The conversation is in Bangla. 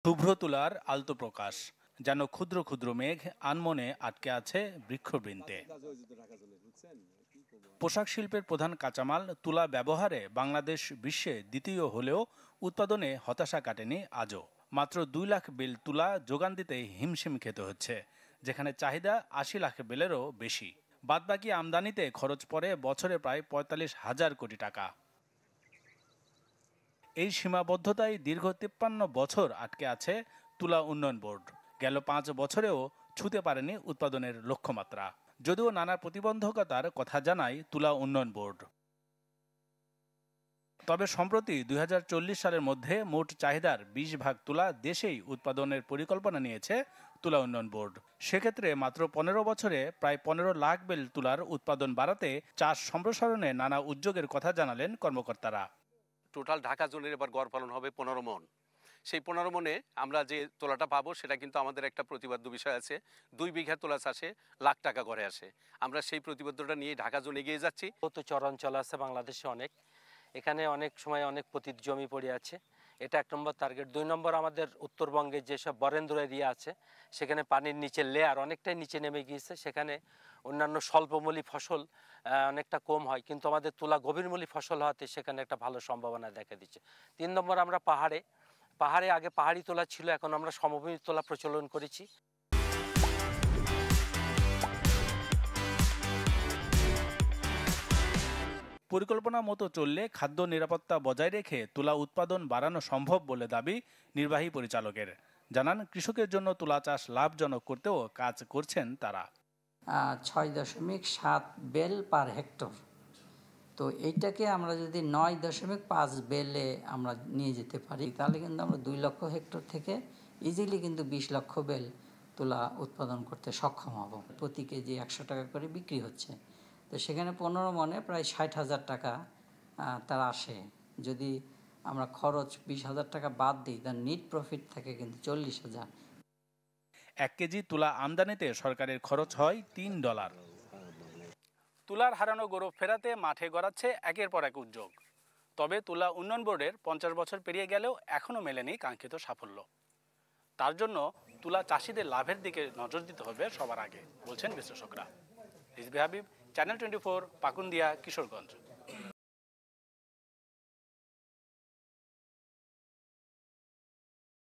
শুভ্র তুলার আলতো প্রকাশ, যেন ক্ষুদ্র ক্ষুদ্র মেঘ আনমনে আটকে আছে বৃক্ষবৃন্তে। পোশাক শিল্পের প্রধান কাঁচামাল তুলা ব্যবহারে বাংলাদেশ বিশ্বে দ্বিতীয় হলেও উৎপাদনে হতাশা কাটেনি আজও। মাত্র ২ লাখ বেল তুলা যোগান দিতে হিমশিম খেতে হচ্ছে, যেখানে চাহিদা ৮০ লাখ বেলেরও বেশি। বাদবাকি আমদানিতে খরচ পড়ে বছরে প্রায় ৪৫,০০০ কোটি টাকা। এই সীমাবদ্ধতায় দীর্ঘ ৫৩ বছর আটকে আছে তুলা উন্নয়ন বোর্ড। গেল ৫ বছরেও ছুঁতে পারেনি উৎপাদনের লক্ষ্যমাত্রা, যদিও নানা প্রতিবন্ধকতার কথা জানায় তুলা উন্নয়ন বোর্ড। তবে সম্প্রতি ২০৪০ সালের মধ্যে মোট চাহিদার ২০ ভাগ তুলা দেশেই উৎপাদনের পরিকল্পনা নিয়েছে তুলা উন্নয়ন বোর্ড। সেক্ষেত্রে মাত্র ১৫ বছরে প্রায় ১৫ লাখ বেল তুলার উৎপাদন বাড়াতে চাষ সম্প্রসারণে নানা উদ্যোগের কথা জানালেন কর্মকর্তারা। টোটাল ঢাকা জোনের এবার গড় ফলন হবে ১৫ মণ। সেই ১৫ মণে আমরা যে তোলাটা পাবো সেটা কিন্তু আমাদের একটা প্রতিবাদ্য বিষয় আছে। ২ বিঘা তোলা চাষে লাখ টাকা করে আসে। আমরা সেই প্রতিবাদ্যটা নিয়ে ঢাকা জোন এগিয়ে যাচ্ছি। তো চরাঞ্চল আছে বাংলাদেশে অনেক, এখানে অনেক সময় অনেক পতিত জমি পড়ে আছে। এটা ১ নম্বর টার্গেট। ২ নম্বর, আমাদের উত্তরবঙ্গে যেসব বরেন্দ্র এরিয়া আছে সেখানে পানির নিচে লেয়ার অনেকটাই নিচে নেমে গিয়েছে, সেখানে অন্যান্য স্বল্পমূলী ফসল অনেকটা কম হয়, কিন্তু আমাদের তুলা গভীরমূলী ফসল হওয়াতে সেখানে একটা ভালো সম্ভাবনা দেখা দিচ্ছে। ৩ নম্বর, আমরা পাহাড়ে আগে পাহাড়ি তোলা ছিল, এখন আমরা সমভূমি তোলা প্রচলন করেছি। পরিকল্পনা মতো চললে খাদ্য নিরাপত্তা বজায় রেখে তুলা উৎপাদন বাড়ানো সম্ভব বলে দাবি নির্বাহী পরিচালকের। জানান, কৃষকের জন্য তুলা চাষ লাভজনক করতেও কাজ করছেন তারা। ৬.৭ বেল পার হেক্টর, তো এইটাকে আমরা যদি ৯.৫ বেলে আমরা নিয়ে যেতে পারি, তাহলে কিন্তু আমরা ২ লক্ষ হেক্টর থেকে ইজিলি কিন্তু ২০ লক্ষ বেল তুলা উৎপাদন করতে সক্ষম হব। প্রতি কেজি ১০০ টাকা করে বিক্রি হচ্ছে, তো সেখানে ১৫ মণে প্রায় ৬০,০০০ টাকা তার আসে। যদি আমরা খরচ ২০,০০০ টাকা বাদ দিই, তার নিট প্রফিট থাকে কিন্তু ৪০,০০০। ১ কেজি তুলা আমদানিতে সরকারের খরচ হয় $৩। তুলার হারানো গৌরব ফেরাতে মাঠে গড়াচ্ছে একের পর এক উদ্যোগ। তবে তুলা উন্নয়ন বোর্ডের ৫০ বছর পেরিয়ে গেলেও এখনও মেলেনি কাঙ্ক্ষিত সাফল্য। তার জন্য তুলা চাষিদের লাভের দিকে নজর দিতে হবে সবার আগে, বলছেন বিশ্লেষকরা। রিজভী হাবিব, চ্যানেল 24, পাকুন্দিয়া, কিশোরগঞ্জ।